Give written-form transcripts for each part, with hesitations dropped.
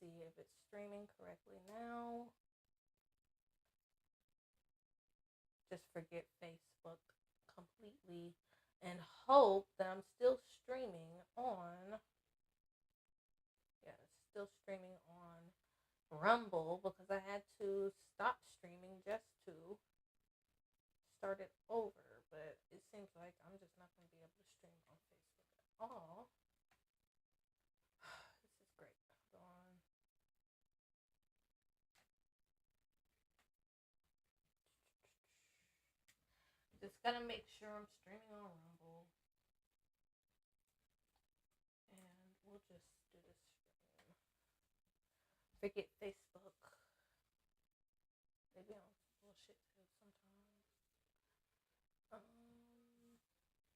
see if it's streaming correctly now. Just forget Facebook completely and hope that I'm still streaming on. Yeah, it's still streaming on Rumble because I had to stop streaming just to start it over. But it seems like I'm just not going to be able to stream on Facebook at all. This is great. Hold on. Just gotta make sure I'm streaming on Rumble. And we'll just do this stream. Forget Facebook. Maybe I'm bullshit too sometimes.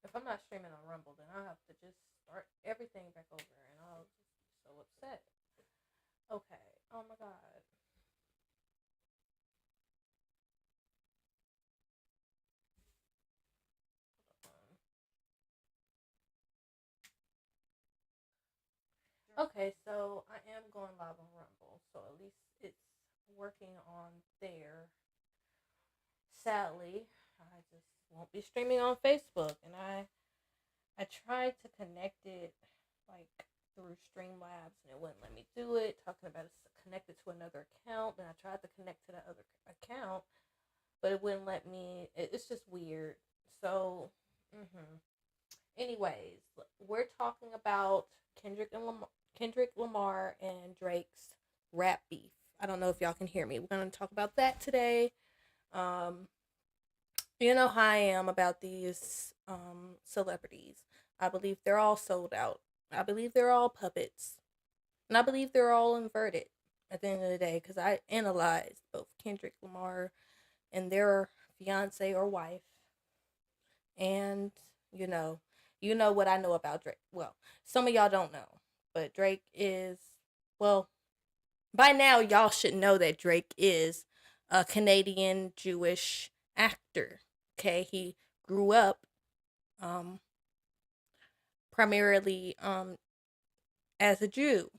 If I'm not streaming on Rumble, then I'll have to just start everything back over and I'll just be so upset. Okay. Oh my god. Okay, so I am going live on Rumble, so at least it's working on there. Sadly, I just won't be streaming on Facebook, and I tried to connect it like through Streamlabs, and it wouldn't let me do it. Talking about it's connected to another account, and I tried to connect to that other account, but it wouldn't let me. It's just weird. So, anyways, we're talking about Kendrick Lamar and Drake's rap beef. I don't know if y'all can hear me. We're going to talk about that today. You know how I am about these celebrities. I believe they're all sold out. I believe they're all puppets. And I believe they're all inverted at the end of the day because I analyzed both Kendrick Lamar and their fiance or wife. And, you know what I know about Drake. Well, some of y'all don't know. But Drake is, well, by now y'all should know that Drake is a Canadian Jewish actor. Okay, he grew up primarily as a Jew.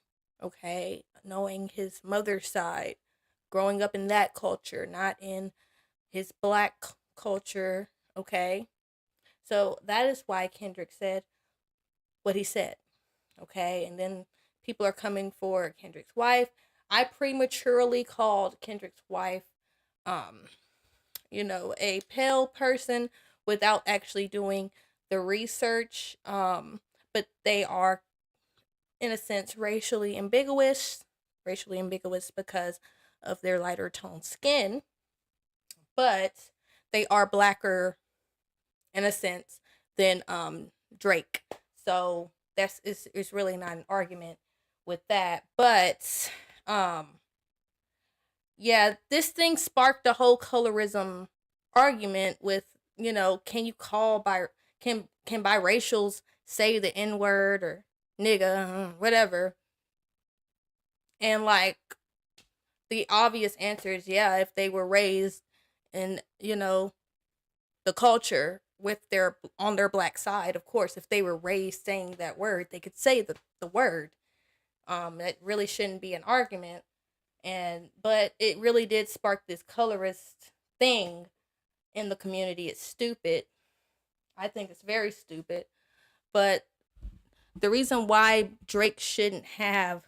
Okay, knowing his mother's side, growing up in that culture, not in his black culture. Okay, so that is why Kendrick said what he said. Okay, and then people are coming for Kendrick's wife. I prematurely called Kendrick's wife a pale person without actually doing the research. But they are in a sense racially ambiguous because of their lighter toned skin, but they are blacker in a sense than Drake. So that's it's really not an argument with that. But yeah, this thing sparked the whole colorism argument with, can you call by can biracials say the N word or nigga, whatever? And like the obvious answer is yeah, if they were raised in, the culture with their on their black side, of course, if they were raised saying that word, they could say the word. That really shouldn't be an argument. But it really did spark this colorist thing in the community. It's stupid. I think it's very stupid. But the reason why Drake shouldn't have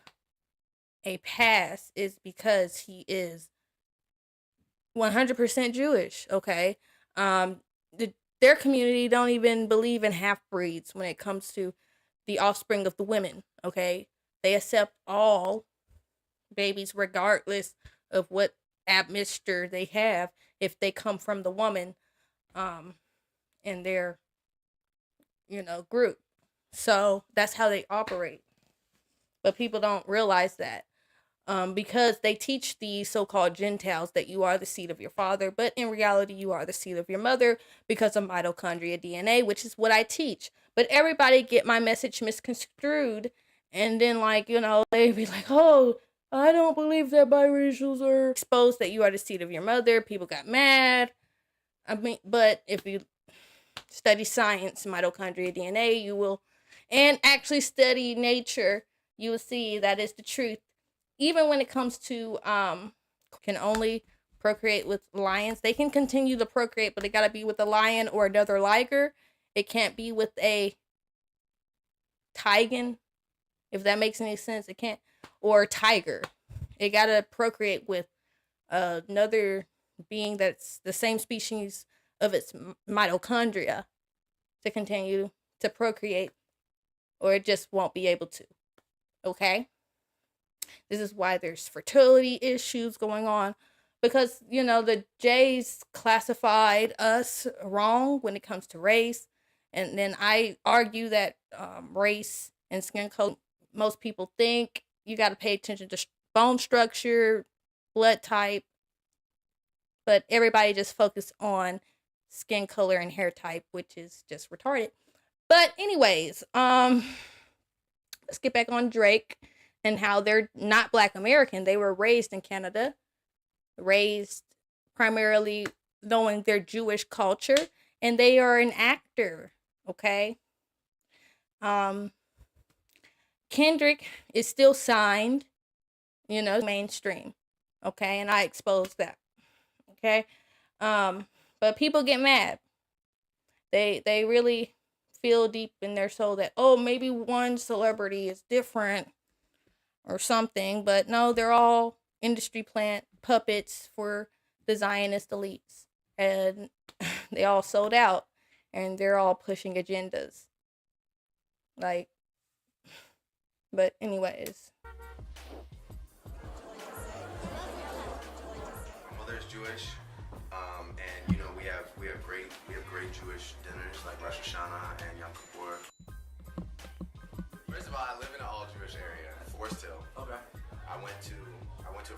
a pass is because he is 100% Jewish, okay? Their community don't even believe in half breeds when it comes to the offspring of the women, okay? They accept all babies regardless of what admixture they have if they come from the woman in their group. So that's how they operate. But people don't realize that. Because they teach the so-called Gentiles that you are the seed of your father, but in reality you are the seed of your mother because of mitochondria DNA, which is what I teach. But everybody get my message misconstrued, and then they be like, oh, I don't believe that biracials are exposed that you are the seed of your mother. People got mad. I mean, but if you study science, mitochondria DNA, you will, and actually study nature, you will see that is the truth. even when it comes to can only procreate with lions. They can continue to procreate, but it got to be with a lion or another liger. It can't be with a tiger, if that makes any sense. It can't, or tiger. It got to procreate with another being that's the same species of its mitochondria to continue to procreate, or it just won't be able to. Okay? This is why there's fertility issues going on, because, the Jays classified us wrong when it comes to race. And then I argue that race and skin color, most people think you got to pay attention to bone structure, blood type, but everybody just focus on skin color and hair type, which is just retarded. But anyways, let's get back on Drake and how they're not Black American. They were raised in Canada, raised primarily knowing their Jewish culture, and they are an actor. Okay. Kendrick is still signed, mainstream. Okay, and I exposed that. Okay. But people get mad. They really feel deep in their soul that, oh, maybe one celebrity is different or something, but no, they're all industry plant puppets for the Zionist elites, and they all sold out, and they're all pushing agendas. Like, but anyways. My mother's Jewish, and we have great Jewish dinners like Rosh Hashanah and Yom Kippur. First of all, I live in an all Jewish area, Forest Hill. Okay. I went to a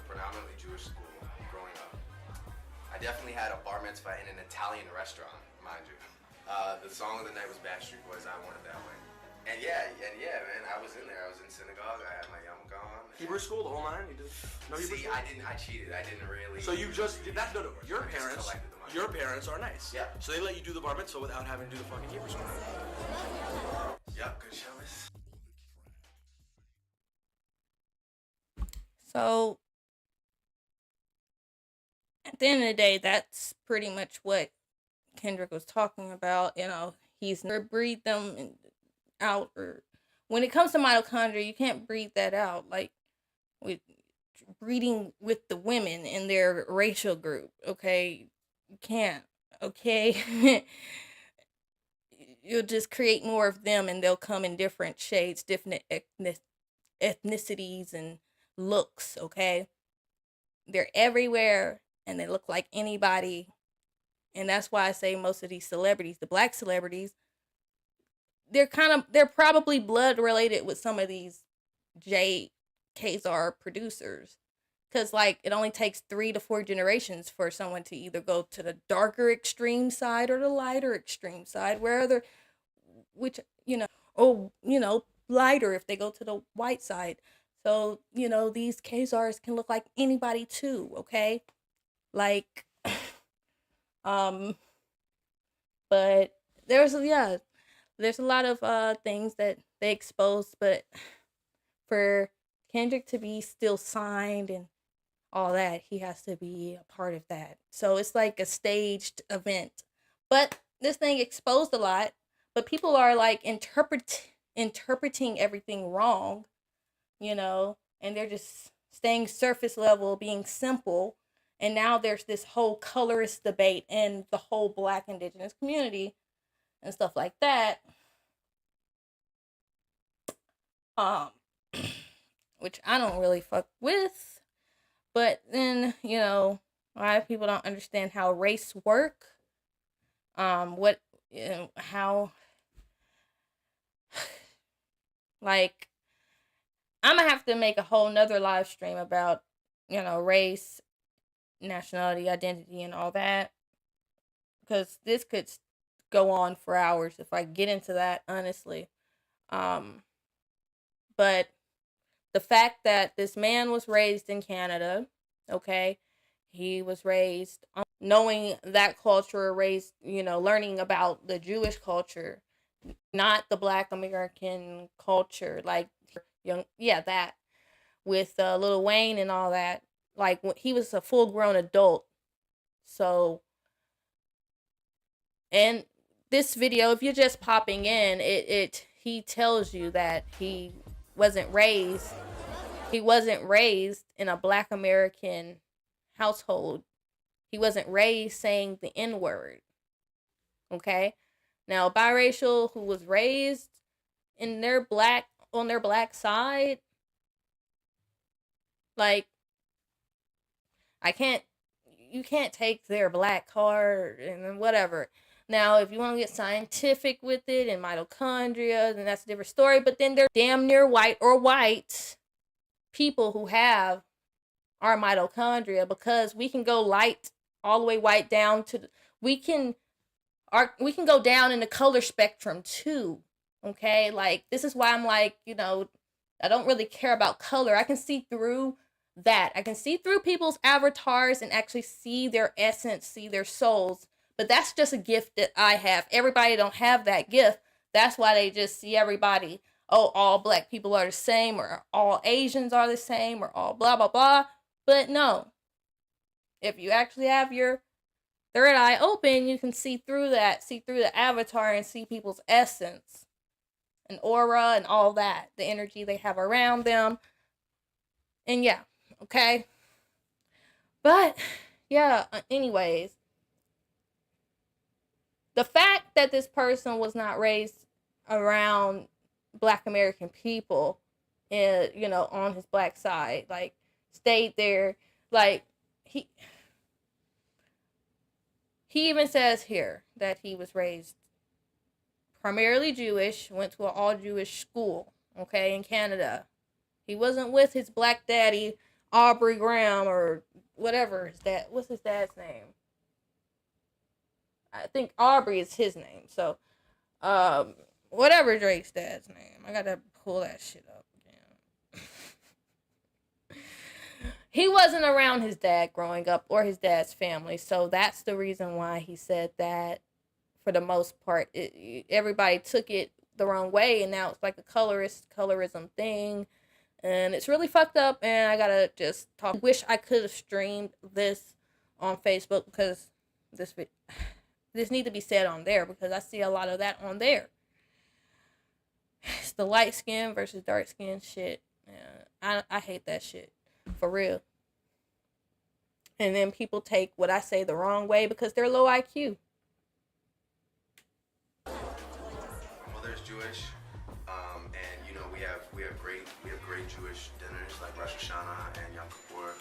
predominantly Jewish school growing up. I definitely had a bar mitzvah in an Italian restaurant, mind you. The song of the night was Backstreet Boys' I Want It That Way. And yeah, man, I was in there. I was in synagogue. I had my yarmulke on. Hebrew school, the whole nine. You did no Hebrew See, school? I cheated. I didn't really. So you just that's no. Your I just parents. collected the money. Your parents are nice. Yeah. So they let you do the bar mitzvah without having to do the fucking Hebrew school. Yep. Good Shabbos. So at the end of the day, that's pretty much what Kendrick was talking about. He's never breathed them out, or when it comes to mitochondria, you can't breathe that out. Like with breeding with the women in their racial group, okay? You can't, okay? You'll just create more of them, and they'll come in different shades, different ethnicities and looks, okay? They're everywhere, and they look like anybody. And that's why I say most of these celebrities, the Black celebrities, they're probably blood related with some of these J Kazar producers. Because, like, it only takes 3 to 4 generations for someone to either go to the darker extreme side or the lighter extreme side, lighter if they go to the white side. So, these Kazars can look like anybody too, okay? Like, but there's a lot of things that they exposed, but for Kendrick to be still signed and all that, he has to be a part of that. So it's like a staged event. But this thing exposed a lot, but people are like interpreting everything wrong, and they're just staying surface level, being simple. And now there's this whole colorist debate in the whole Black indigenous community and stuff like that. Which I don't really fuck with. But then, a lot of people don't understand how race work. How, like, I'm gonna have to make a whole nother live stream about, race, nationality, identity, and all that. Because this could go on for hours if I get into that, honestly. But the fact that this man was raised in Canada, okay, he was raised knowing that culture, learning about the Jewish culture, not the Black American culture, like that. with Lil Wayne and all that. Like when he was a full grown adult. So, and this video, if you're just popping in, he tells you that wasn't raised he wasn't raised in a Black American household. He wasn't raised saying the N-word. Okay? Now, biracial who was raised in on their black side, like, you can't take their black card and whatever. Now, if you want to get scientific with it and mitochondria, then that's a different story. But then they're damn near white or white people who have our mitochondria, because we can go light all the way white down to we can go down in the color spectrum too. Okay, like this is why I'm like, I don't really care about color. I can see through that. I can see through people's avatars and actually see their essence, see their souls. But that's just a gift that I have. Everybody don't have that gift. That's why they just see everybody, oh, all Black people are the same, or all Asians are the same, or all blah, blah, blah. But no. If you actually have your third eye open, you can see through that, see through the avatar and see people's essence and aura and all that, the energy they have around them. And yeah, okay. But yeah, anyways, the fact that this person was not raised around Black American people, on his black side, like stayed there, like he even says here that he was raised primarily Jewish, went to an all-Jewish school, okay, in Canada. He wasn't with his black daddy, Aubrey Graham, or whatever his dad, what's his dad's name? I think Aubrey is his name. So, whatever Drake's dad's name. I gotta pull that shit up again. He wasn't around his dad growing up or his dad's family. So that's the reason why he said that, for the most part. Everybody took it the wrong way, and now it's like a colorism thing. And it's really fucked up, and I gotta just talk. Wish I could have streamed this on Facebook, because this need to be said on there, because I see a lot of that on there. It's the light skin versus dark skin shit. Yeah, I hate that shit. For real. And then people take what I say the wrong way because they're low IQ. My mother's Jewish, and we have great Jewish dinners like Rosh Hashanah and Yom Kippur.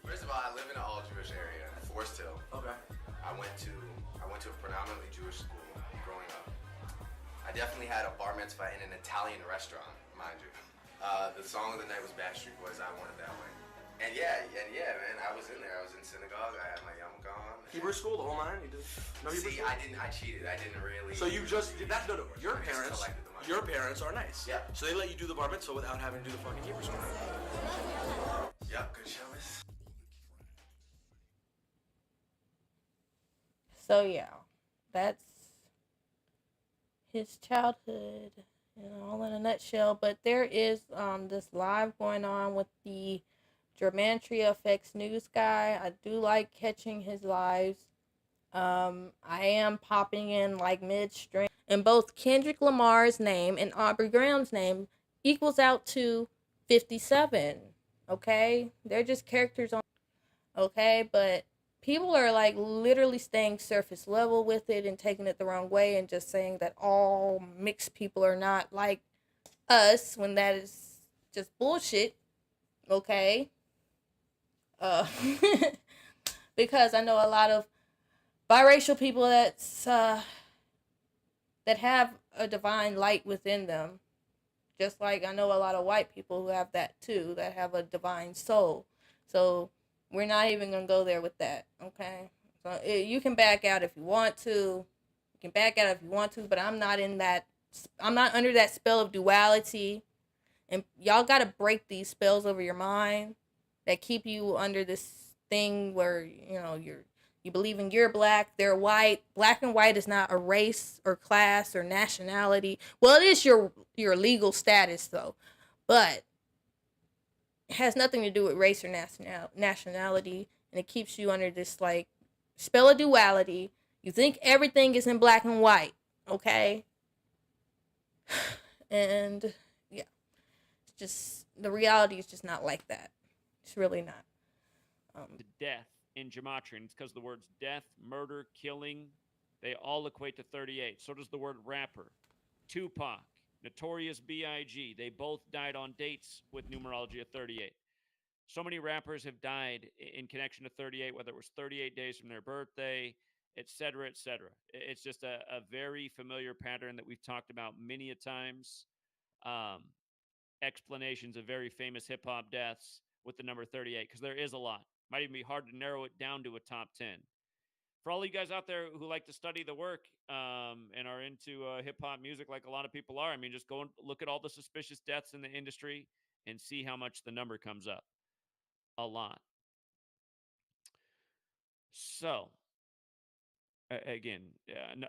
First of all, I live in an all Jewish area, Forest Hill. Okay. I went to a predominantly Jewish school growing up. I definitely had a bar mitzvah in an Italian restaurant, mind you. The song of the night was Backstreet Boys, I Want It That Way. And yeah, man, I was in there. I was in synagogue. I had my yarmulke on. Hebrew school, the whole nine. You did? No Hebrew See, school? I cheated. I didn't really. So you just did that? No. Your I just parents. collected the money. Your parents are nice. Yeah. So they let you do the bar mitzvah without having to do the fucking Hebrew school. Yep, good Shabbos. So yeah, that's his childhood, all in a nutshell. But there is this live going on with the Gematria Effects news guy. I do like catching his lives. I am popping in like midstream, and both Kendrick Lamar's name and Aubrey Graham's name equals out to 57. Okay, they're just characters on. Okay, but people are like literally staying surface level with it and taking it the wrong way and just saying that all mixed people are not like us, when that is just bullshit. Okay. Because I know a lot of biracial people that have a divine light within them. Just like I know a lot of white people who have that too, that have a divine soul. So we're not even going to go there with that, okay? So you can back out if you want to. You can back out if you want to, but I'm not under that spell of duality. And y'all got to break these spells over your mind that keep you under this thing where, you believe in you're black, they're white. Black and white is not a race or class or nationality. Well, it is your legal status, though. But It has nothing to do with race or nationality, and it keeps you under this like spell of duality. You think everything is in black and white, okay? And yeah, it's just the reality is just not like that. It's really not. To death in gematria, and it's because the words death, murder, killing, they all equate to 38. So does the word rapper. Tupac, Notorious B.I.G., they both died on dates with numerology of 38. So many rappers have died in connection to 38, whether it was 38 days from their birthday, et cetera, et cetera. It's just a very familiar pattern that we've talked about many a times. Um, Explanations of very famous hip hop deaths with the number 38, because there is a lot. Might even be hard to narrow it down to a top 10. For all you guys out there who like to study the work and are into hip hop music like a lot of people are, I mean, just go and look at all the suspicious deaths in the industry and see how much the number comes up. A lot. So, again,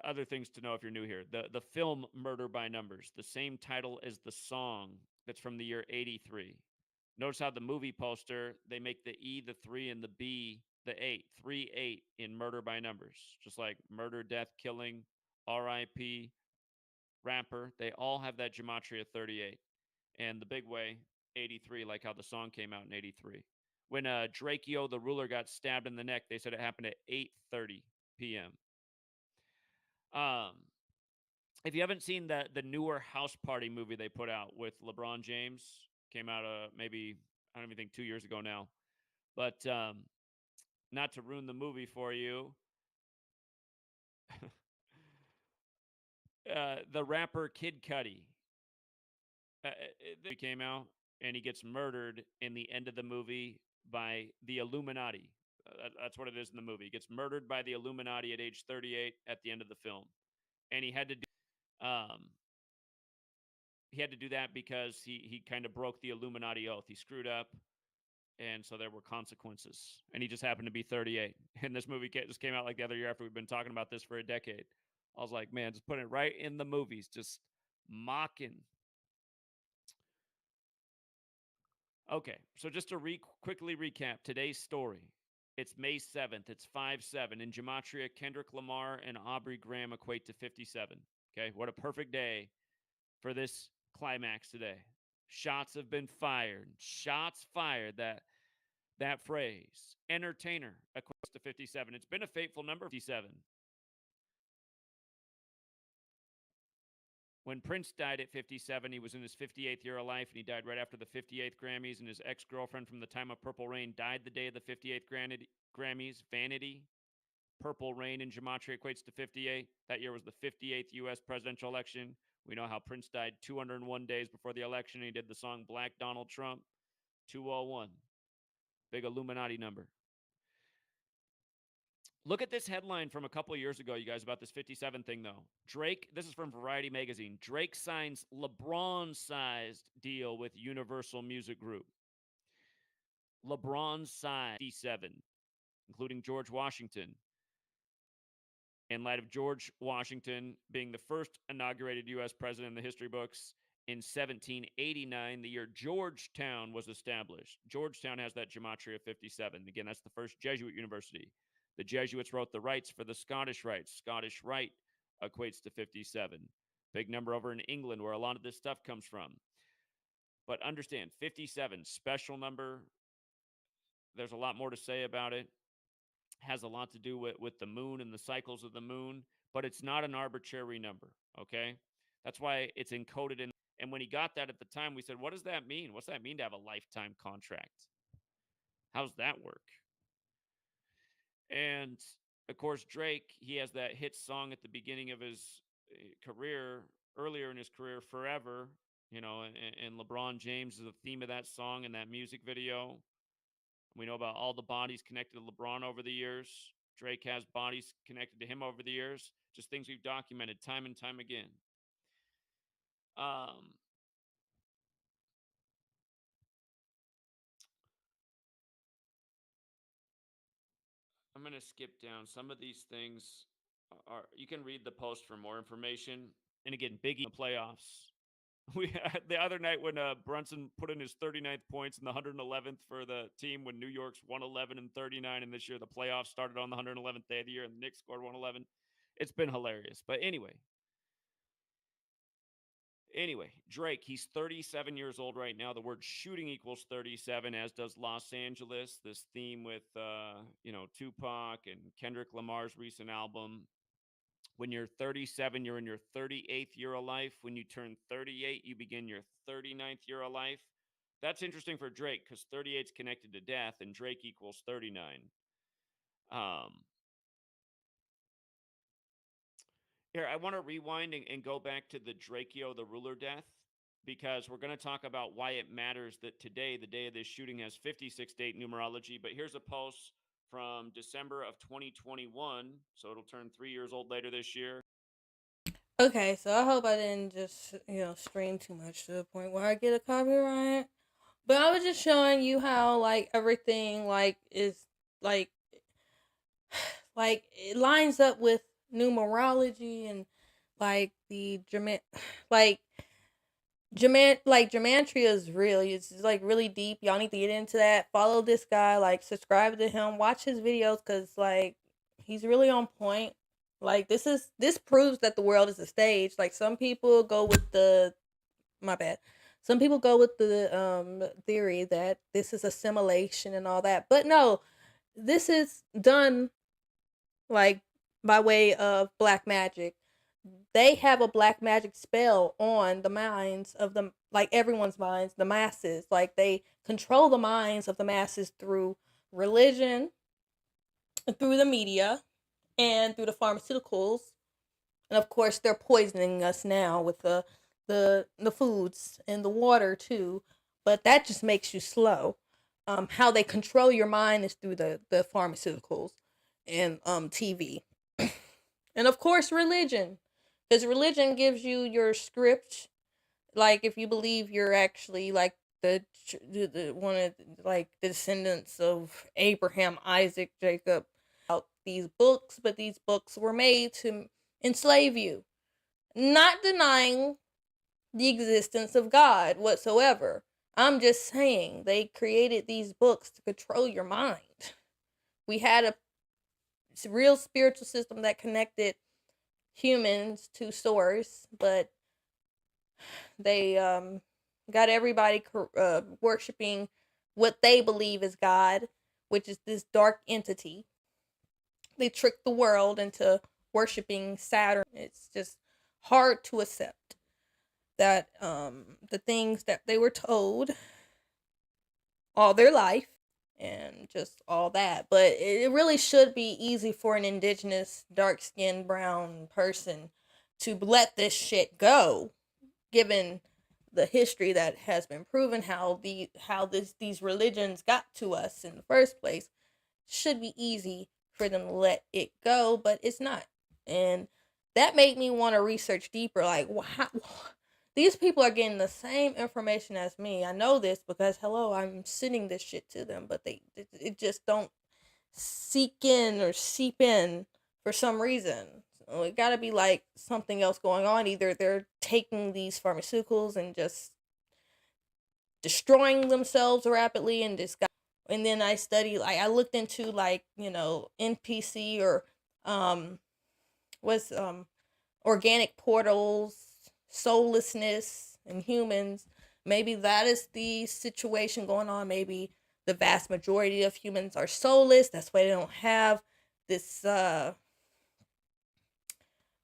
other things to know if you're new here. The film Murder by Numbers, the same title as the song that's from the year 83. Notice how the movie poster, they make the E the 3 and the B the 8. 3 8 in Murder by Numbers. Just like murder, death, killing, RIP, rapper. They all have that gematria 38. And the big way, 83, like how the song came out in 83. When Drakeo the ruler got stabbed in the neck, they said it happened at 8:30 p.m. Um, if you haven't seen the newer House Party movie they put out with LeBron James, came out maybe I don't even think 2 years ago now. But not to ruin the movie for you, the rapper Kid Cudi the came out and he gets murdered in the end of the movie by the Illuminati. That's what it is in the movie. He gets murdered by the Illuminati at age 38 at the end of the film, and um, he had to do that because he kind of broke the Illuminati oath. He screwed up, and so there were consequences. And he just happened to be 38. And this movie just came out like the other year after we've been talking about this for a decade. I was like, man, just putting it right in the movies, just mocking. Okay, so just to quickly recap today's story. It's May 7th. It's 5-7. In Gematria, Kendrick Lamar and Aubrey Graham equate to 57. Okay, what a perfect day for this climax today. Shots have been fired. Shots fired. That phrase. Entertainer equates to 57. It's been a fateful number, 57. When Prince died at 57, he was in his 58th year of life, and he died right after the 58th Grammys. And his ex-girlfriend from the time of Purple Rain died the day of the 58th Grammys. Vanity. Purple Rain in Gematria equates to 58. That year was the 58th U.S. presidential election. We know how Prince died 201 days before the election. And he did the song Black Donald Trump, 201. Big Illuminati number. Look at this headline from a couple of years ago, you guys, about this 57 thing, though. Drake, this is from Variety Magazine. Drake signs LeBron-sized deal with Universal Music Group. LeBron-sized 57, including George Washington. In light of George Washington being the first inaugurated U.S. president in the history books in 1789, the year Georgetown was established. Georgetown has that gematria of 57. Again, that's the first Jesuit university. The Jesuits wrote the rites for the Scottish rites. Scottish rite equates to 57. Big number over in England where a lot of this stuff comes from. But understand, 57, special number. There's a lot more to say about it. Has a lot to do with the moon and the cycles of the moon, but it's not an arbitrary number, okay? That's why it's encoded in. And when he got that at the time, we said, what does that mean? What's that mean to have a lifetime contract? How's that work? And of course, Drake, he has that hit song at the beginning of his career, earlier in his career, Forever, and LeBron James is the theme of that song and that music video. We know about all the bodies connected to LeBron over the years. Drake has bodies connected to him over the years. Just things we've documented time and time again. Um, I'm going to skip down some of these things. You can read the post for more information. And again, Biggie in the playoffs. The other night when Brunson put in his 39th points in the 111th for the team when New York's 111 and 39, and this year the playoffs started on the 111th day of the year, and the Knicks scored 111. It's been hilarious. But anyway, Drake, he's 37 years old right now. The word shooting equals 37, as does Los Angeles. This theme with, Tupac and Kendrick Lamar's recent album. When you're 37, you're in your 38th year of life. When you turn 38, you begin your 39th year of life. That's interesting for Drake because 38 is connected to death and Drake equals 39. Um, Here, I want to rewind and go back to the Drakeo, the ruler death, because we're going to talk about why it matters that today, the day of this shooting, has 56 date numerology. But here's a post from December of 2021. So it'll turn 3 years old later this year. Okay, so I hope I didn't just, stream too much to the point where I get a copyright. But I was just showing you how, like, everything, like, is, like, like, it lines up with numerology and, like, like, gematria is it's like really deep. Y'all need to get into that. Follow this guy, like, subscribe to him, watch his videos, because, like, he's really on point. Like, this proves that the world is a stage. Like, some people go with my bad. Some people go with the theory that this is a simulation and all that. But no, this is done, like, by way of black magic. They have a black magic spell on the minds of the, like, everyone's minds, the masses. Like, they control the minds of the masses through religion, through the media, and through the pharmaceuticals. And of course, they're poisoning us now with the foods and the water too. But that just makes you slow. How they control your mind is through the pharmaceuticals and TV. And of course, religion, because religion gives you your script. Like, if you believe you're actually, like, the one of, like, the descendants of Abraham, Isaac, Jacob, out these books, but these books were made to enslave you, not denying the existence of God whatsoever. I'm just saying they created these books to control your mind. We had a real spiritual system that connected humans to source, but they got everybody worshiping what they believe is God, which is this dark entity. They tricked the world into worshiping Saturn. It's just hard to accept that the things that they were told all their life and just all that. But it really should be easy for an indigenous, dark-skinned, brown person to let this shit go, given the history that has been proven, how these religions got to us in the first place. Should be easy for them to let it go, but it's not. And that made me want to research deeper. Like, how these people are getting the same information as me. I know this because, hello, I'm sending this shit to them, but it just don't seep in for some reason. So it gotta be like something else going on. Either they're taking these pharmaceuticals and just destroying themselves rapidly and just got. And then I studied, like, I looked into, like, NPC or organic portals, soullessness, and humans. Maybe that is the situation going on. Maybe the vast majority of humans are soulless. That's why they don't have this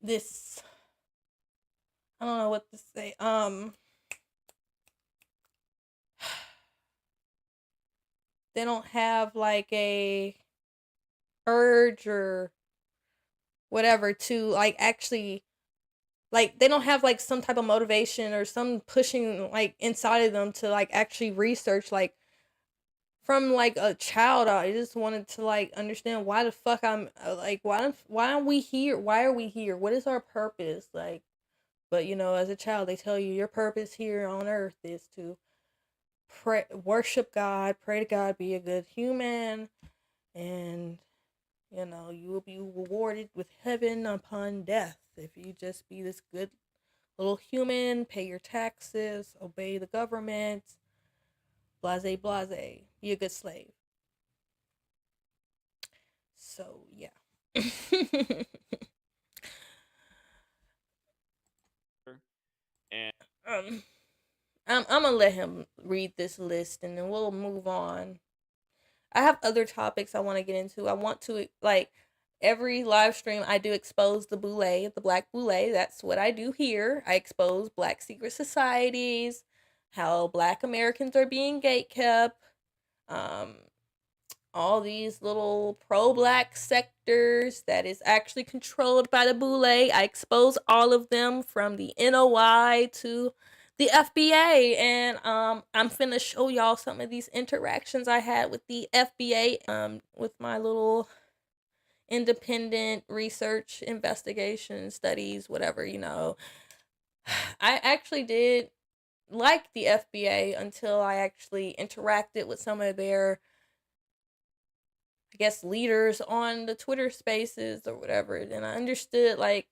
this I don't know what to say. They don't have, like, a urge or whatever to, like, actually, like, they don't have, like, some type of motivation or some pushing, like, inside of them to, like, actually research. Like, from, like, a child, I just wanted to, like, understand why the fuck I'm like, why are we here? Why are we here? What is our purpose? Like, but as a child, they tell you your purpose here on earth is to pray, worship God, pray to God, be a good human, and you will be rewarded with heaven upon death if you just be this good little human, pay your taxes, obey the government, blase, blase, be a good slave. So, yeah. And I'm gonna let him read this list and then we'll move on. I have other topics I want to get into. I want to, like, every live stream I do expose the boule, the black boule. That's what I do here. I expose black secret societies, how black Americans are being gatekept, um, all these little pro-black sectors that is actually controlled by the boule. I expose all of them from the NOI to the FBA, and I'm finna show y'all some of these interactions I had with the FBA, with my little independent research, investigation, studies, whatever, you know. I actually did like the FBA until I actually interacted with some of their, I guess, leaders on the Twitter spaces or whatever. And I understood, like,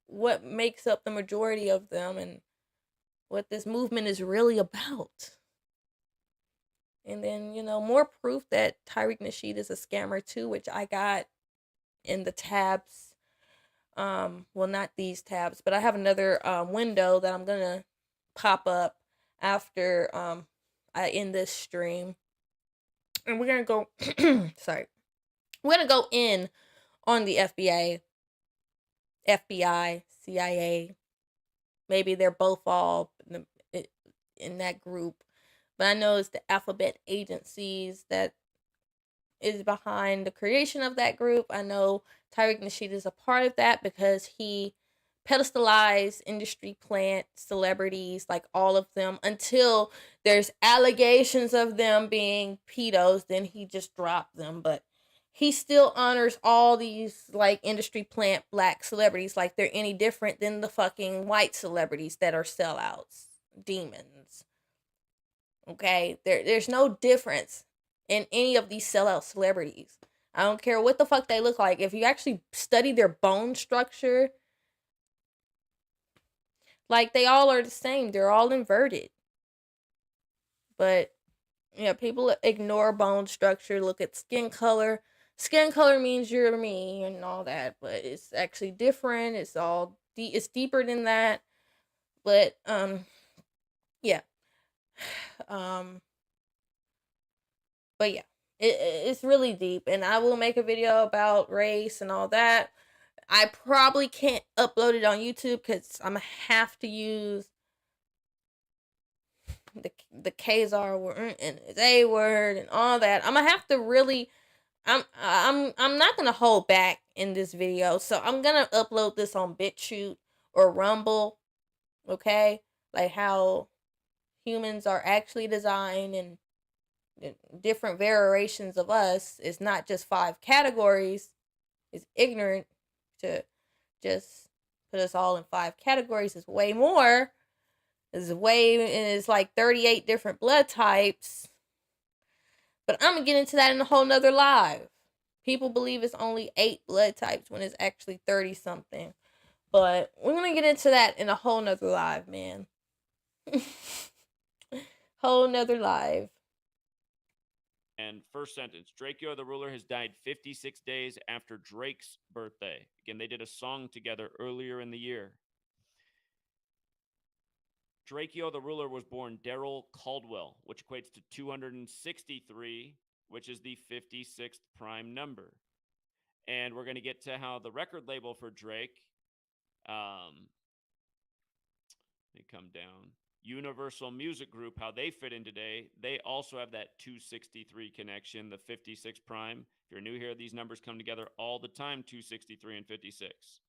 what makes up the majority of them and what this movement is really about. And then, you know, more proof that Tariq Nasheed is a scammer too, which I got in the tabs. Well, not these tabs, but I have another window that I'm gonna pop up after I end this stream. And we're gonna go sorry. We're gonna go in on the FBA, FBI, CIA. Maybe they're both all in that group. But I know it's the alphabet agencies that is behind the creation of that group. I know Tariq Nasheed is a part of that because he pedestalized industry plant celebrities, like all of them, until there's allegations of them being pedos. Then he just dropped them. But he still honors all these, like, industry plant black celebrities like they're any different than the fucking white celebrities that are sellouts, demons. Okay? There's no difference in any of these sellout celebrities. I don't care what the fuck they look like. If you actually study their bone structure, like, they all are the same. They're all inverted. But, yeah, people ignore bone structure, look at skin color. Skin color means you're me and all that, but it's actually different. It's all it's deeper than that. But yeah. But yeah, it's really deep, and I will make a video about race and all that. I probably can't upload it on YouTube because I'm gonna have to use the Kazar word and his A word and all that. I'm gonna have to really. I'm not gonna hold back in this video, so I'm gonna upload this on BitChute or Rumble. Okay, like how humans are actually designed and different variations of us. It's not just 5 categories. It's ignorant to just put us all in 5 categories. It's way more. It's like 38 different blood types. But I'm gonna get into that in a whole nother live. People believe it's only 8 blood types when it's actually 30 something. But we're gonna get into that in a whole nother live, man. Whole nother live. And first sentence, Drakeo the Ruler has died 56 days after Drake's birthday. Again, they did a song together earlier in the year. Drakeo the Ruler was born Daryl Caldwell, which equates to 263, which is the 56th prime number. And we're going to get to how the record label for Drake, let me come down, Universal Music Group, how they fit in today. They also have that 263 connection, the 56 prime. If you're new here, these numbers come together all the time, 263 and 56.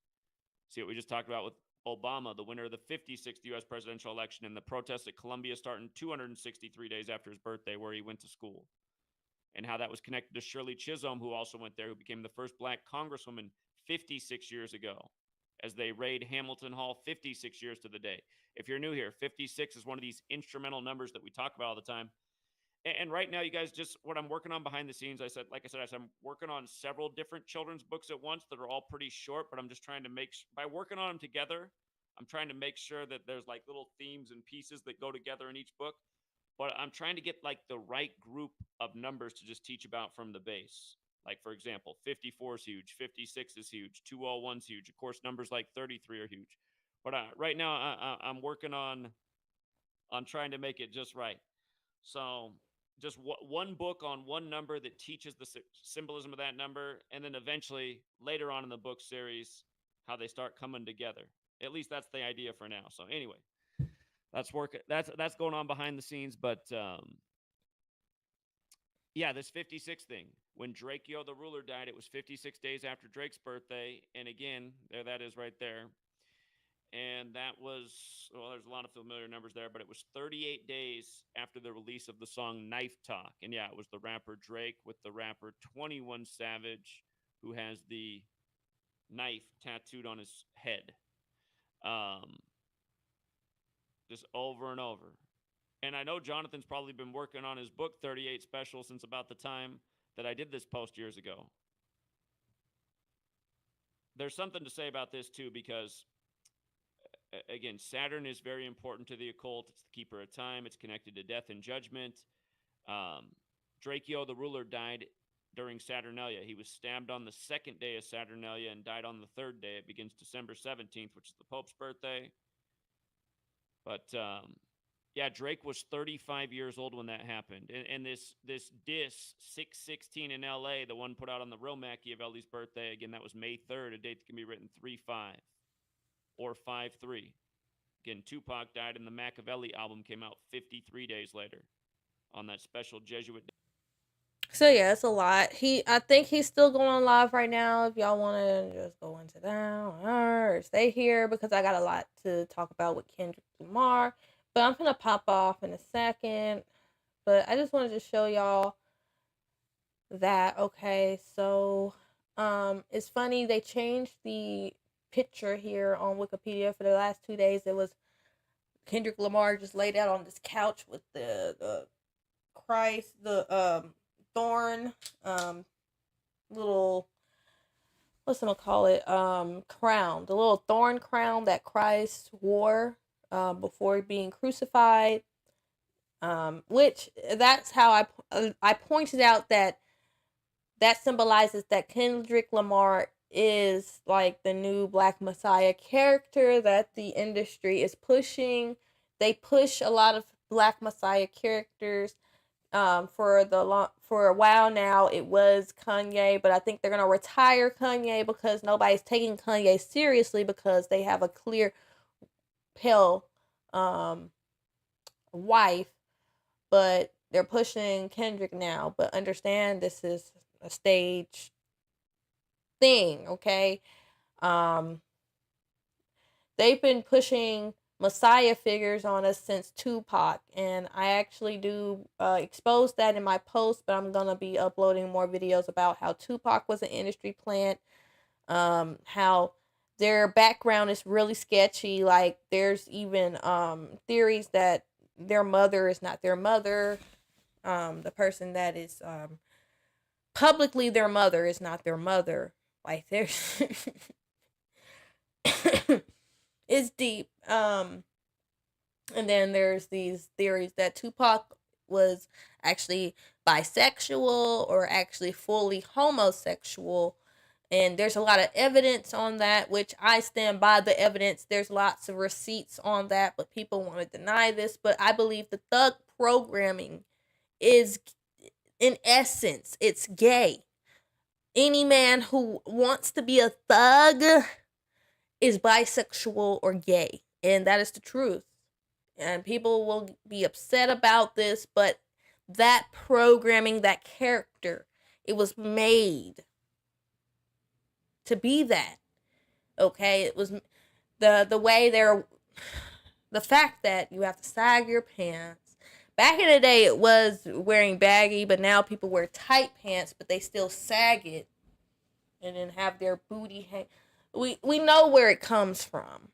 See what we just talked about with Obama, the winner of the 56th U.S. presidential election, and the protests at Columbia starting 263 days after his birthday, where he went to school. And how that was connected to Shirley Chisholm, who also went there, who became the first black congresswoman 56 years ago, as they raid Hamilton Hall 56 years to the day. If you're new here, 56 is one of these instrumental numbers that we talk about all the time. And right now, you guys, just what I'm working on behind the scenes, I'm working on several different children's books at once that are all pretty short, but I'm just trying to by working on them together, I'm trying to make sure that there's like little themes and pieces that go together in each book. But I'm trying to get like the right group of numbers to just teach about from the base. Like, for example, 54 is huge, 56 is huge, 201 is huge. Of course, numbers like 33 are huge. But right now, I'm working on trying to make it just right. So just one book on one number that teaches the symbolism of that number, and then eventually later on in the book series, how they start coming together. At least that's the idea for now. So anyway, that's work. That's going on behind the scenes. But yeah, this 56 thing. When Drakeo the ruler died, it was 56 days after Drake's birthday, and again, there that is right there. And that was, well, there's a lot of familiar numbers there, but it was 38 days after the release of the song Knife Talk. And yeah, it was the rapper Drake with the rapper 21 Savage, who has the knife tattooed on his head. Just over and over. And I know Jonathan's probably been working on his book 38 special since about the time that I did this post years ago. There's something to say about this too, because again, Saturn is very important to the occult. It's the keeper of time. It's connected to death and judgment. Drakeo, the ruler, died during Saturnalia. He was stabbed on the second day of Saturnalia and died on the third day. It begins December 17th, which is the Pope's birthday. But yeah, Drake was 35 years old when that happened. And this disc, 616 in LA, the one put out on the real Machiavelli's birthday, again, that was May 3rd, a date that can be written 3-5 or 5-3. Again, Tupac died and the Machiavelli album came out 53 days later on that special Jesuit day. So yeah, it's a lot. I think he's still going live right now. If y'all want to just go into that or stay here, because I got a lot to talk about with Kendrick Lamar. But I'm gonna pop off in a second. But I just wanted to show y'all that. Okay, so it's funny, they changed the picture here on Wikipedia for the last 2 days. It was Kendrick Lamar just laid out on this couch with the Christ, the thorn, little, what's gonna call it, crown, the little thorn crown that Christ wore before being crucified. Which that's how I pointed out that symbolizes that Kendrick Lamar is like the new Black Messiah character that the industry is pushing. They push a lot of Black Messiah characters. For a while now, it was Kanye, but I think they're gonna retire Kanye because nobody's taking Kanye seriously because they have a clear, pale, wife. But they're pushing Kendrick now. But understand, this is a stage thing, okay? They've been pushing Messiah figures on us since Tupac, and I actually do expose that in my post, but I'm gonna be uploading more videos about how Tupac was an industry plant, how their background is really sketchy. Like, there's even theories that their mother is not their mother. The person that is publicly their mother is not their mother. Like, there's it's deep. And then there's these theories that Tupac was actually bisexual or actually fully homosexual. And there's a lot of evidence on that, which I stand by the evidence. There's lots of receipts on that, but people want to deny this. But I believe the thug programming is, in essence, it's gay. Any man who wants to be a thug is bisexual or gay. And that is the truth. And people will be upset about this, but that programming, that character, it was made to be that. Okay? It was the way they're, the fact that you have to sag your pants. Back in the day, it was wearing baggy, but now people wear tight pants, but they still sag it and then have their booty hang. We know where it comes from.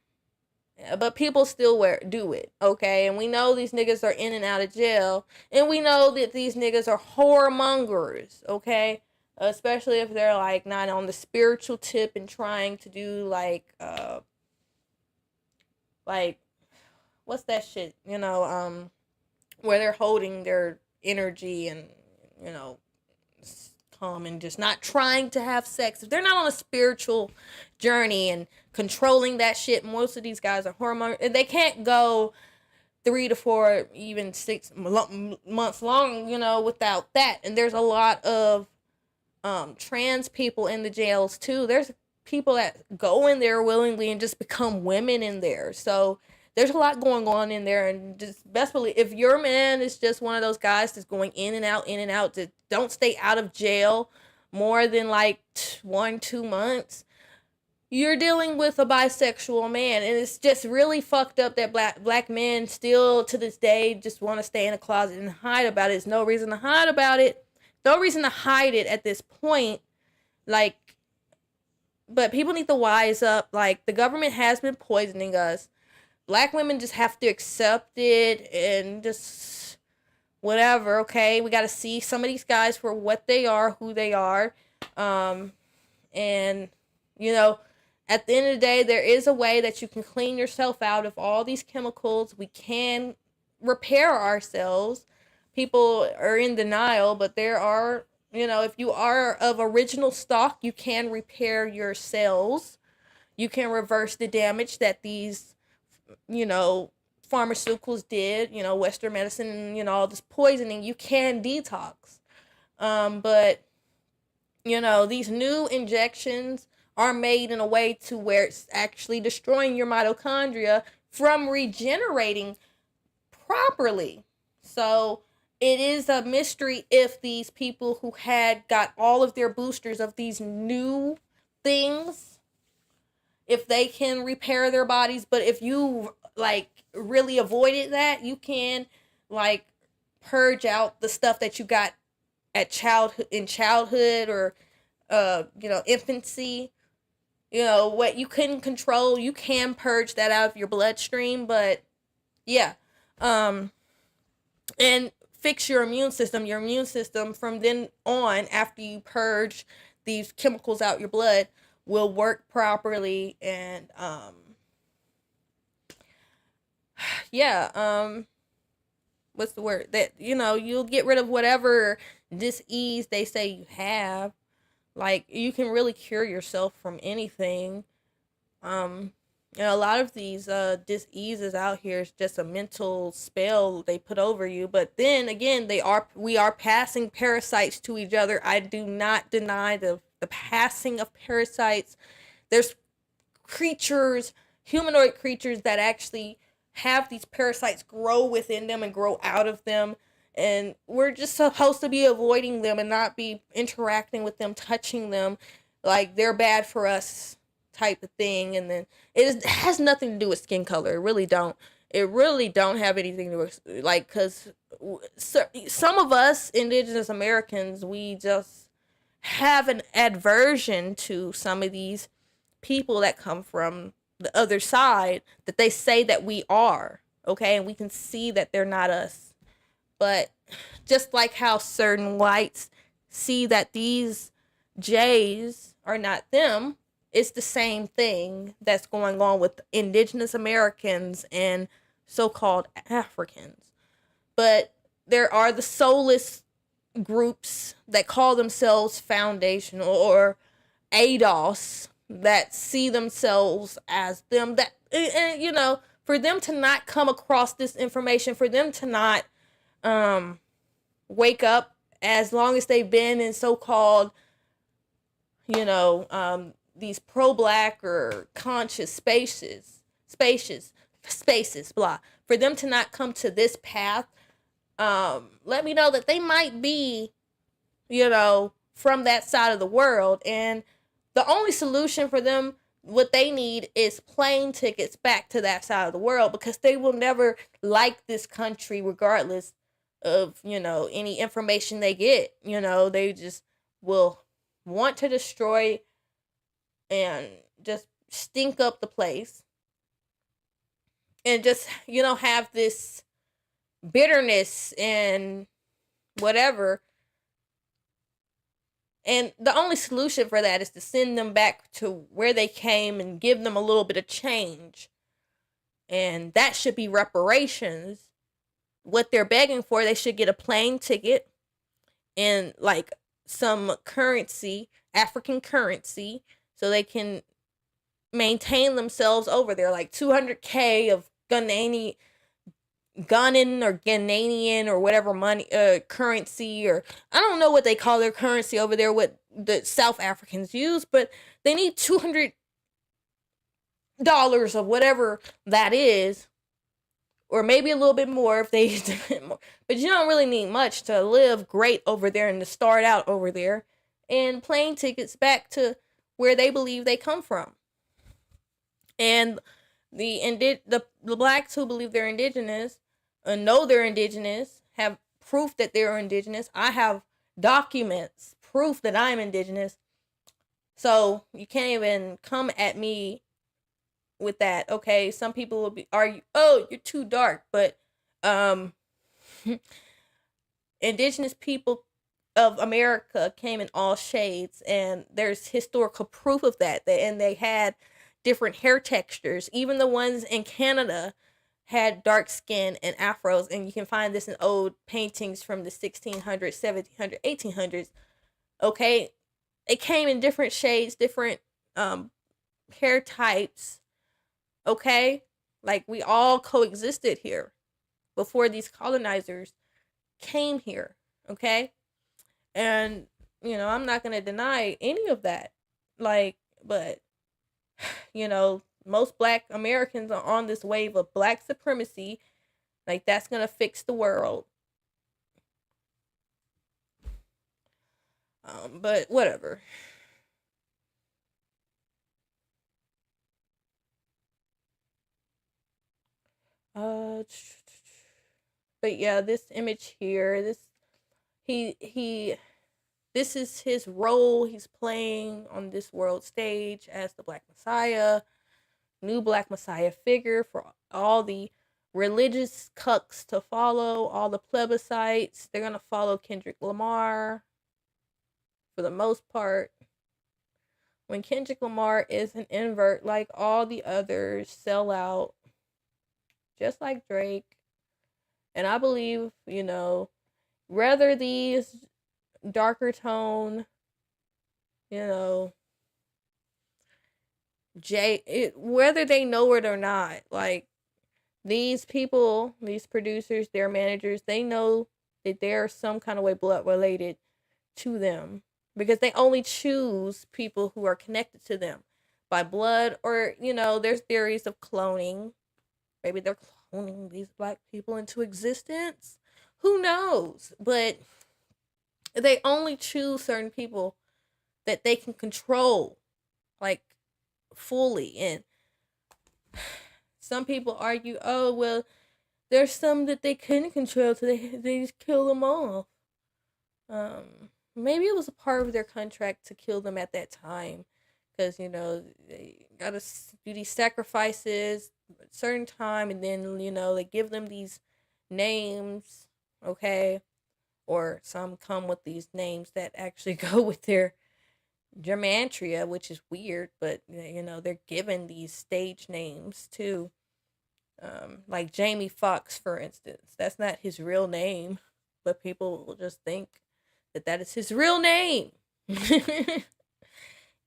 But people still do it, okay? And we know these niggas are in and out of jail. And we know that these niggas are whoremongers, okay? Especially if they're, like, not on the spiritual tip and trying to do, like, like, what's that shit? Where they're holding their energy and, you know, calm and just not trying to have sex. If they're not on a spiritual journey and controlling that shit, most of these guys are hormone, and they can't go 3 to 4, even 6 months long, without that. And there's a lot of trans people in the jails too. There's people that go in there willingly and just become women in there. So there's a lot going on in there, and just best believe if your man is just one of those guys that's going in and out, that don't stay out of jail more than like 1-2 months, you're dealing with a bisexual man. And it's just really fucked up that black men still to this day just want to stay in a closet and hide about it. There's no reason to hide about it. No reason to hide it at this point. Like, but people need to wise up. Like, the government has been poisoning us. Black women just have to accept it and just whatever, okay? We got to see some of these guys for what they are, who they are. And, at the end of the day, there is a way that you can clean yourself out of all these chemicals. We can repair ourselves. People are in denial, but there are, if you are of original stock, you can repair your cells. You can reverse the damage that these pharmaceuticals did, Western medicine, and, all this poisoning. You can detox. But, these new injections are made in a way to where it's actually destroying your mitochondria from regenerating properly. So it is a mystery if these people who had got all of their boosters of these new things, if they can repair their bodies. But if you really avoided that, you can purge out the stuff that you got at childhood or infancy. What you couldn't control, you can purge that out of your bloodstream. But yeah, and fix your immune system. Your immune system from then on, after you purge these chemicals out your blood, will work properly. And what's the word? That you'll get rid of whatever disease they say you have. Like, you can really cure yourself from anything. A lot of these diseases out here is just a mental spell they put over you. But then again, we are passing parasites to each other. I do not deny the passing of parasites. There's creatures, humanoid creatures, that actually have these parasites grow within them and grow out of them. And we're just supposed to be avoiding them and not be interacting with them, touching them like they're bad for us type of thing. And then it has nothing to do with skin color. It really don't have anything to do, because some of us indigenous Americans, we just have an aversion to some of these people that come from the other side that they say that we are, okay? And we can see that they're not us. But just like how certain whites see that these Jays are not them, it's the same thing that's going on with indigenous Americans and so-called Africans. But there are the soulless groups that call themselves foundational or ADOS that see themselves as them. That, and, for them to not come across this information, for them to not wake up, as long as they've been in so-called, these pro-black or conscious spaces, blah. For them to not come to this path, let me know that they might be, from that side of the world. And the only solution for them, what they need, is plane tickets back to that side of the world, because they will never like this country regardless of, any information they get. They just will want to destroy and just stink up the place and just, have this bitterness and whatever. And the only solution for that is to send them back to where they came and give them a little bit of change. And that should be reparations. What they're begging for, they should get a plane ticket and like some currency, African currency, so they can maintain themselves over there. Like 200K of Ghanaian or Ghanaian or whatever money, currency, or I don't know what they call their currency over there, what the South Africans use, but they need $200 of whatever that is, or maybe a little bit more if they but you don't really need much to live great over there and to start out over there, and plane tickets back to where they believe they come from. And the blacks who believe they're indigenous and know they're indigenous have proof that they're indigenous. I have documents, proof that I'm indigenous. So you can't even come at me with that. Okay, some people will be argue, oh, you're too dark, but indigenous people of America came in all shades, and there's historical proof of that. And they had different hair textures. Even the ones in Canada had dark skin and afros, and you can find this in old paintings from the 1600s, 1700s, 1800s. Okay, it came in different shades, different hair types. Okay, like we all coexisted here before these colonizers came here. Okay, and I'm not gonna deny any of that. Like, but most black Americans are on this wave of black supremacy. Like, that's gonna fix the world. But whatever. But yeah, this image here, he this is his role he's playing on this world stage as the Black Messiah, new Black Messiah figure for all the religious cucks to follow, all the plebiscites. They're gonna follow Kendrick Lamar for the most part. When Kendrick Lamar is an invert like all the others, sell out, just like Drake. And I believe, whether these darker tone, whether they know it or not, like these people, these producers, their managers, they know that they're some kind of way blood related to them, because they only choose people who are connected to them by blood, or there's theories of cloning. Maybe they're cloning these black people into existence. Who knows? But they only choose certain people that they can control, like, fully. And some people argue, oh, well, there's some that they couldn't control, so they just kill them off. Maybe it was a part of their contract to kill them at that time, because they gotta do these sacrifices at a certain time, and then they give them these names, okay, or some come with these names that actually go with their gematria, which is weird, but they're given these stage names too. Like Jamie Foxx, for instance, that's not his real name, but people will just think that is his real name.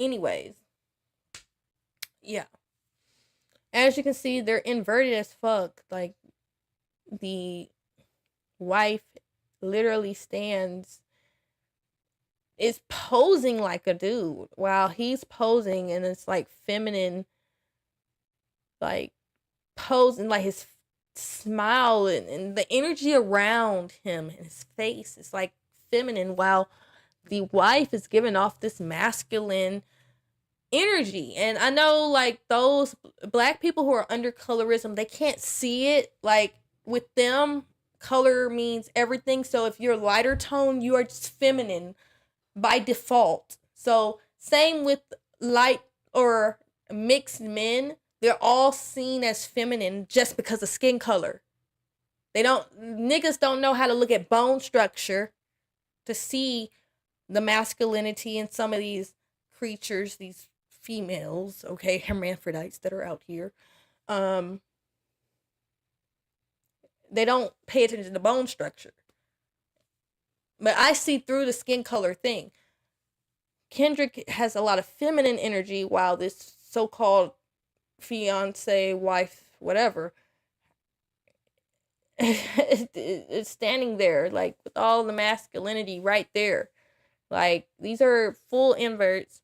Anyways, yeah. As you can see, they're inverted as fuck. Like, the wife literally is posing like a dude while he's posing, and it's like feminine, like posing, like his smile and the energy around him and his face is like feminine, while the wife is giving off this masculine energy. And I know, like, those black people who are under colorism, they can't see it. Like, with them, color means everything. So if you're lighter tone, you are just feminine by default. So same with light or mixed men, they're all seen as feminine just because of skin color. Niggas don't know how to look at bone structure to see the masculinity in some of these creatures, these females, okay, hermaphrodites that are out here. They don't pay attention to bone structure. But I see through the skin color thing. Kendrick has a lot of feminine energy, while this so-called fiance, wife, whatever, is standing there, like, with all the masculinity right there. Like, these are full inverts.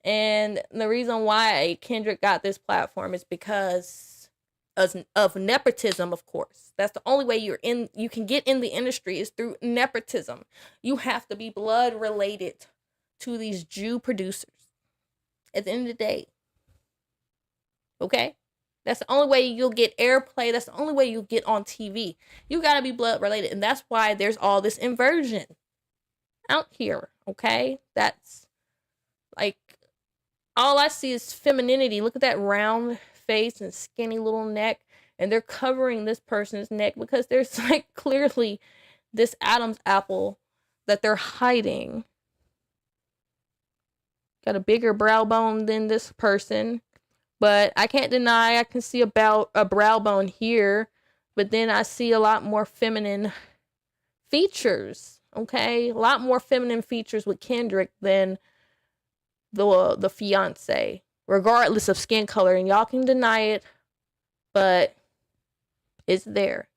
And the reason why Kendrick got this platform is because of nepotism, of course. That's the only way you can get in the industry is through nepotism. You have to be blood related to these Jew producers at the end of the day. Okay? That's the only way you'll get airplay. That's the only way you'll get on TV. You gotta be blood related. And that's why there's all this inversion out here. Okay? That's like, all I see is femininity. Look at that round face and skinny little neck. And they're covering this person's neck because there's like clearly this Adam's apple that they're hiding. Got a bigger brow bone than this person. But I can't deny I can see about a brow bone here. But then I see a lot more feminine features. Okay? A lot more feminine features with Kendrick than the fiance. Regardless of skin color. And y'all can deny it. But it's there.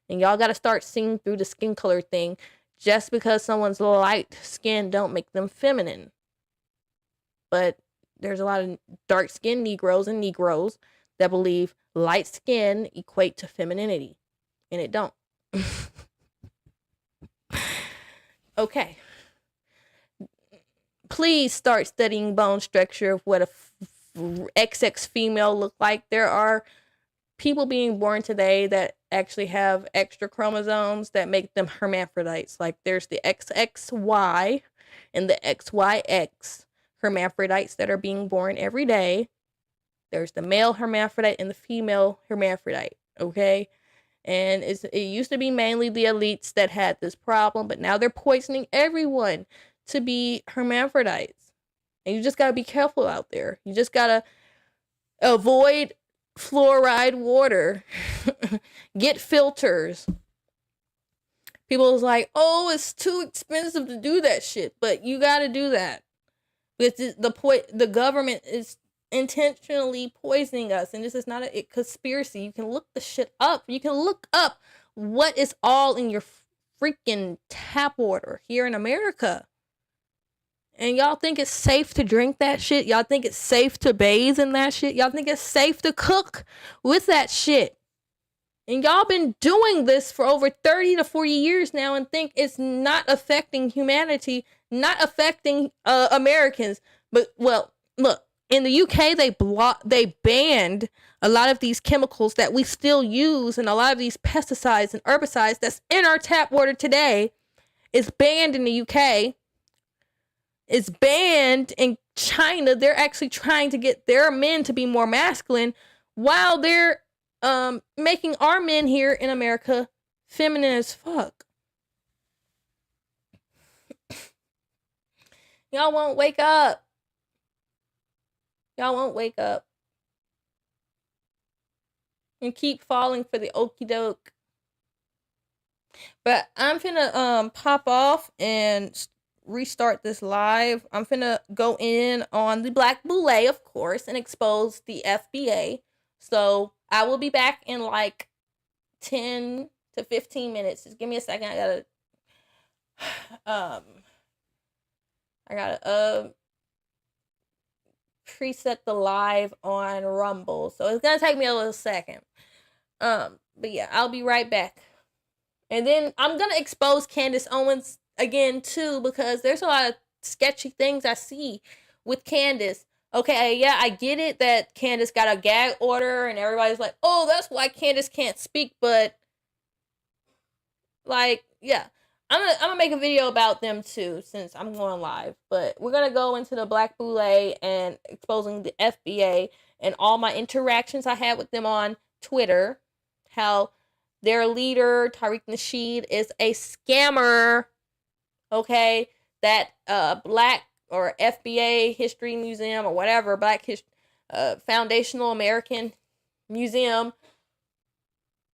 And y'all got to start seeing through the skin color thing. Just because someone's light skin don't make them feminine. But there's a lot of dark-skinned Negroes and Negroes that believe light skin equate to femininity. And it don't. Okay. Please start studying bone structure of what a XX female look like. There are people being born today that actually have extra chromosomes that make them hermaphrodites. Like there's the XXY and the XYX hermaphrodites that are being born every day. There's the male hermaphrodite and the female hermaphrodite. Okay? And it used to be mainly the elites that had this problem, but now they're poisoning everyone to be hermaphrodites. And you just got to be careful out there. You just got to avoid fluoride water. Get filters. People's like, oh, it's too expensive to do that shit. But you got to do that. Because the government is intentionally poisoning us. And this is not a conspiracy. You can look the shit up. You can look up what is all in your freaking tap water here in America. And y'all think it's safe to drink that shit? Y'all think it's safe to bathe in that shit? Y'all think it's safe to cook with that shit? And y'all been doing this for over 30 to 40 years now and think it's not affecting humanity, not affecting Americans. But, well, look, in the UK, they banned a lot of these chemicals that we still use, and a lot of these pesticides and herbicides that's in our tap water today is banned in the UK. It's banned in China. They're actually trying to get their men to be more masculine while they're making our men here in America feminine as fuck. Y'all won't wake up. Y'all won't wake up. And keep falling for the okie doke. But I'm finna pop off and restart this live. I'm finna go in on the Black Boule, of course, and expose the FBA. So I will be back in like 10 to 15 minutes. Just give me a second. I gotta preset the live on Rumble. So it's gonna take me a little second. But yeah, I'll be right back. And then I'm gonna expose Candace Owens again too, because there's a lot of sketchy things I see with Candace. Okay, yeah, I get it that Candace got a gag order and everybody's like, oh, that's why Candace can't speak, but like, yeah. I'm gonna make a video about them too, since I'm going live. But we're gonna go into the Black Boule and exposing the FBA and all my interactions I had with them on Twitter. How their leader, Tariq Nasheed, is a scammer. Okay, that Black or FBA History Museum or whatever, Foundational American Museum,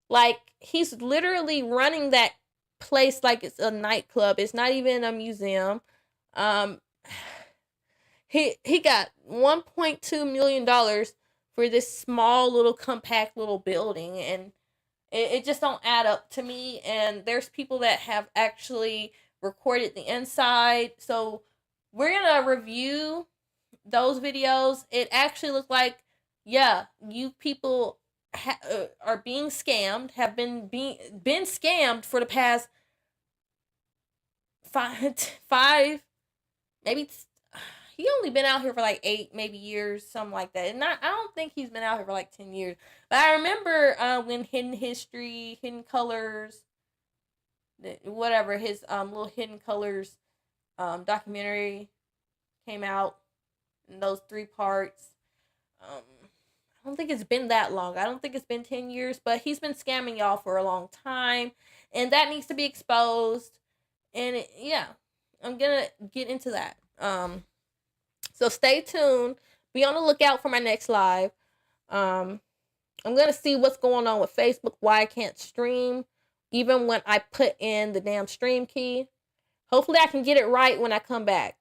like, he's literally running that place like it's a nightclub. It's not even a museum. Um, he got $1.2 million for this small little compact little building, and it just don't add up to me. And there's people that have actually recorded the inside, so we're gonna review those videos. It actually looked like, yeah, you people are being scammed, have been scammed for the past five, maybe. He only been out here for like 8 maybe years, something like that. And I don't think he's been out here for like 10 years. But I remember when Hidden History, Hidden Colors, whatever, his little Hidden Colors documentary came out in those 3 parts. I don't think it's been that long. I don't think it's been 10 years, but he's been scamming y'all for a long time. And that needs to be exposed. And yeah, I'm going to get into that. So stay tuned. Be on the lookout for my next live. I'm going to see what's going on with Facebook, why I can't stream, even when I put in the damn stream key. Hopefully I can get it right when I come back.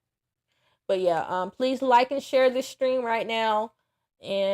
But yeah, please like and share this stream right now. And